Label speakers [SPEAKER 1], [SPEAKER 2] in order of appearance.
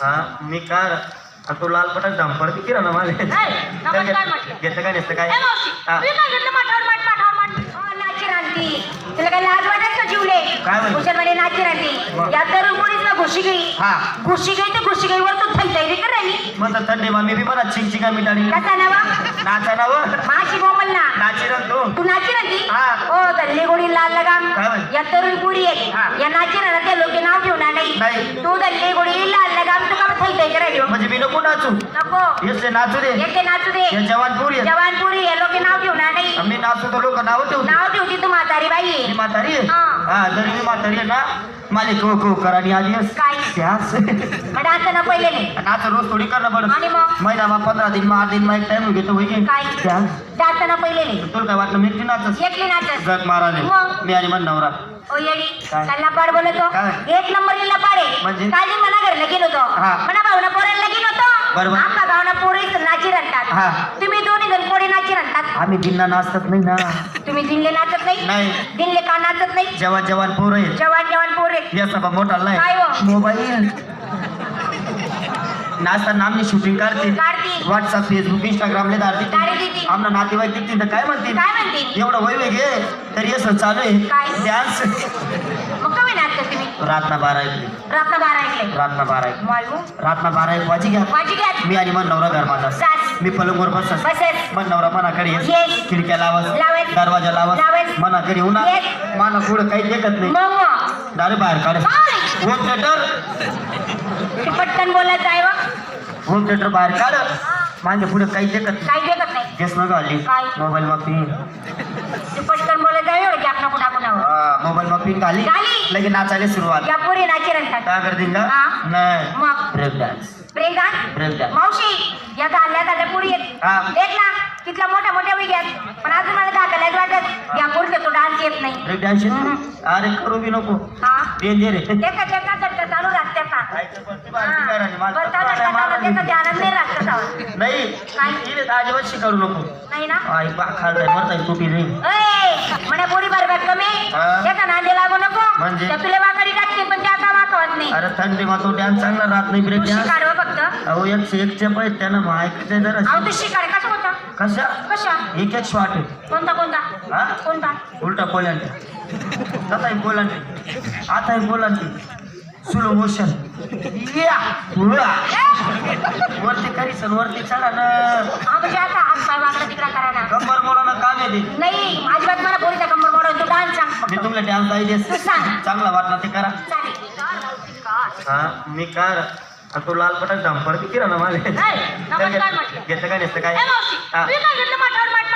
[SPEAKER 1] हा मी काय तू लाल पटाक धांपड किती राहणार मला
[SPEAKER 2] नमस्कार म्हटलं
[SPEAKER 1] घेतलं काय नसतं काय
[SPEAKER 2] ए मावशी
[SPEAKER 1] हा.
[SPEAKER 2] मी काय घेतलं माठावर माठ नाची रांती तुला काय लाज वाटत का जीवले
[SPEAKER 1] काय म्हणते?
[SPEAKER 2] कुशलवाडी नाची रांती या तर मुलीच ना घुशी गई
[SPEAKER 1] हा
[SPEAKER 2] तर घुशी गई वर तू थैथैरी कर राहिली
[SPEAKER 1] मग थंडी मग मी बी मला चिंची का मिटाडी
[SPEAKER 2] कसा नावा
[SPEAKER 1] नाचा ना व
[SPEAKER 2] माशी बोमल ना
[SPEAKER 1] नाची रंग तू
[SPEAKER 2] तू नाची रांती
[SPEAKER 1] हा.
[SPEAKER 2] ओ दल्ली गोडी लाल लगाम
[SPEAKER 1] काय म्हणते?
[SPEAKER 2] या तरुण पुरी आहे
[SPEAKER 1] हा.
[SPEAKER 2] या नाची ना ते लोक नाव घेऊन
[SPEAKER 1] नाही.
[SPEAKER 2] नाही तू दल्ली गोडी लाल लगाम तू का थैथै कर राहिली
[SPEAKER 1] म्हणजे मी नको नाचू
[SPEAKER 2] नको
[SPEAKER 1] येसले नाचू दे
[SPEAKER 2] येते नाचू दे
[SPEAKER 1] हे जवान पोरी आहे.
[SPEAKER 2] जवानपुरी या लोक नाव घेऊन नाही
[SPEAKER 1] मी नाचू तर लोक नाव ठेवू
[SPEAKER 2] नाव ठेवती तू म्हातारी बाई
[SPEAKER 1] मी म्हातारी आहे
[SPEAKER 2] हा.
[SPEAKER 1] हा जरी मी म्हातारी आहे ना माले को करानी आली आहेस
[SPEAKER 2] काय
[SPEAKER 1] त्यास
[SPEAKER 2] मग आता ना पहिले नाही
[SPEAKER 1] नाच रोज थोडी करणं
[SPEAKER 2] आणि
[SPEAKER 1] पडत
[SPEAKER 2] मग?
[SPEAKER 1] महिना मग 15 दिन मग 8 दिन मग एक टाइम घेतो होई की
[SPEAKER 2] काय
[SPEAKER 1] त्यास
[SPEAKER 2] जाताना पहिले नाही
[SPEAKER 1] तुला काय वाटलं मी एकटी नाचस
[SPEAKER 2] एकली नाचत
[SPEAKER 1] जग माराने
[SPEAKER 2] मग?
[SPEAKER 1] मी आणि मन नवरा
[SPEAKER 2] ओ येडी
[SPEAKER 1] काय?
[SPEAKER 2] काल पाड बोलतो
[SPEAKER 1] काय?
[SPEAKER 2] एक नंबर इल्ला पाडे
[SPEAKER 1] म्हणजे?
[SPEAKER 2] काल मना घरला गेलो तो
[SPEAKER 1] हा.
[SPEAKER 2] मना भावना पोराला गेलो तो
[SPEAKER 1] बरोबर.
[SPEAKER 2] आमका भावना पोरी नाची
[SPEAKER 1] हा.
[SPEAKER 2] रंगतात तुम्ही दोन्ही जण पोरी नाची रंगतात
[SPEAKER 1] आम्ही दिनला नाचतात नाही ना
[SPEAKER 2] तुम्ही दिनले नाचत नाही
[SPEAKER 1] नाही
[SPEAKER 2] दिनले का नाचत नाही
[SPEAKER 1] जवान जवान पोर आहे
[SPEAKER 2] जवान जवान पोरे
[SPEAKER 1] या सभा मोठा
[SPEAKER 2] काय
[SPEAKER 1] नाही
[SPEAKER 2] हो?
[SPEAKER 1] मोबाईल नाचताना आमची शूटिंग काढतील
[SPEAKER 2] काढतील.
[SPEAKER 1] व्हॉट्सअप फेसबुक इंस्टाग्रामला
[SPEAKER 2] काढी
[SPEAKER 1] धाडतील
[SPEAKER 2] देतील.
[SPEAKER 1] आमना नातेवाईक दिसतील तर काय म्हणतील
[SPEAKER 2] काय म्हणतील
[SPEAKER 1] एवढं वय वेगळे तरी असं चालू आहे
[SPEAKER 2] काय?
[SPEAKER 1] डान्स
[SPEAKER 2] मग कमी नाचतात तुम्ही
[SPEAKER 1] रातना 12 ऐकली
[SPEAKER 2] रात्र 12 ऐकले
[SPEAKER 1] रातना 12 ऐकली
[SPEAKER 2] मालू
[SPEAKER 1] रातना 12 एक वाजी घ्या
[SPEAKER 2] माझी घ्या
[SPEAKER 1] मी आणि मन नवरा घर माझा
[SPEAKER 2] सास
[SPEAKER 1] मी पलंगवर बसस
[SPEAKER 2] बसेस
[SPEAKER 1] मन नवरा मनाकडे येस.
[SPEAKER 2] येस.
[SPEAKER 1] खिडक्या लावस
[SPEAKER 2] लावेस.
[SPEAKER 1] दरवाजा लावस
[SPEAKER 2] लावेस.
[SPEAKER 1] मनाकडे येऊ ना
[SPEAKER 2] येस.
[SPEAKER 1] माना पुढं काही देखत नाही
[SPEAKER 2] मग
[SPEAKER 1] दारे बाहेर काढ
[SPEAKER 2] काय?
[SPEAKER 1] होम थिएटर
[SPEAKER 2] ते पटकन बोलायचं आहे बघ
[SPEAKER 1] होम थिएटर बाहेर काढ माझ्या पुढे काही देखत नाही
[SPEAKER 2] काही देखत नाही
[SPEAKER 1] केस न घाली
[SPEAKER 2] काय?
[SPEAKER 1] मोबाईल मग पिन
[SPEAKER 2] ते पटकन बोलायचं आहे एवढं की आपण कुणा कुणावर
[SPEAKER 1] मोबाईल मग पिन घाली
[SPEAKER 2] घाली.
[SPEAKER 1] लगे नाचायला सुरुवात
[SPEAKER 2] या पोरी नाची रंगतात
[SPEAKER 1] काय करतील का
[SPEAKER 2] हा.
[SPEAKER 1] नाही
[SPEAKER 2] मग
[SPEAKER 1] break dance
[SPEAKER 2] break dance
[SPEAKER 1] break dance
[SPEAKER 2] मावशी या धाल्या पुरी येत
[SPEAKER 1] हा.
[SPEAKER 2] देख ना तिथल्या मोठ्या मोठ्या विग्यात पण अजून मला धाकल्याच वाटत या पुढचे तो डान्स येत नाही
[SPEAKER 1] ब्रेक डान्स अरे करू बी नको
[SPEAKER 2] हा
[SPEAKER 1] डेंजर आहे
[SPEAKER 2] त्याचा त्याचा चर्चा चालू राहते का ध्यानात नाही राहत तसावा.
[SPEAKER 1] नाही
[SPEAKER 2] काय?
[SPEAKER 1] इले अजिबात शिकारू नको
[SPEAKER 2] नाही ना
[SPEAKER 1] आई बा खाल्लाय मरताय तुटी नाही
[SPEAKER 2] म्हणे पुरी बरबाद कमी
[SPEAKER 1] हा.
[SPEAKER 2] त्याचा नांदे लागू नको
[SPEAKER 1] म्हणजे?
[SPEAKER 2] त्या तुला वाकडी टाकते पण त्या आता वाकवत नाही
[SPEAKER 1] अरे थंडी मा तो डान्स चांगला राहत नाही ब्रेक
[SPEAKER 2] तू
[SPEAKER 1] डान्स
[SPEAKER 2] शिकाड हो फक्त
[SPEAKER 1] अहो 101 पाहिजे त्यानं मग ऐकायचं जरा
[SPEAKER 2] अहो तू शिकाड कसा कोणता
[SPEAKER 1] कशा
[SPEAKER 2] कशा
[SPEAKER 1] एक एक शॉट
[SPEAKER 2] कोणता कोणता
[SPEAKER 1] हा
[SPEAKER 2] कोणता
[SPEAKER 1] उलटा पोलंड तसाही पोलंड आताही पोलंड स्लो मोशन या उडा. वरती काही सण वरती चढा ना
[SPEAKER 2] हा म्हणजे आता हात पाय वाकडा तिकडा करा ना
[SPEAKER 1] कंबर मोडा काम येते
[SPEAKER 2] नाही अजिबात मला पोरीचा कंबर मोडून तू डान्स सांग
[SPEAKER 1] मी
[SPEAKER 2] फक्त.
[SPEAKER 1] तुम्हाला डान्स आयडिया
[SPEAKER 2] तू सांग
[SPEAKER 1] चांगला वाटला ते करा
[SPEAKER 2] चालेल
[SPEAKER 1] हा मी काय तू लाल पटाक धांपड किती राहणार मला
[SPEAKER 2] नमस्कार म्हटलं
[SPEAKER 1] घेतलं काय नसतं काय
[SPEAKER 2] ए मावशी
[SPEAKER 1] हा.
[SPEAKER 2] मी काय घेतलं माठावर माठ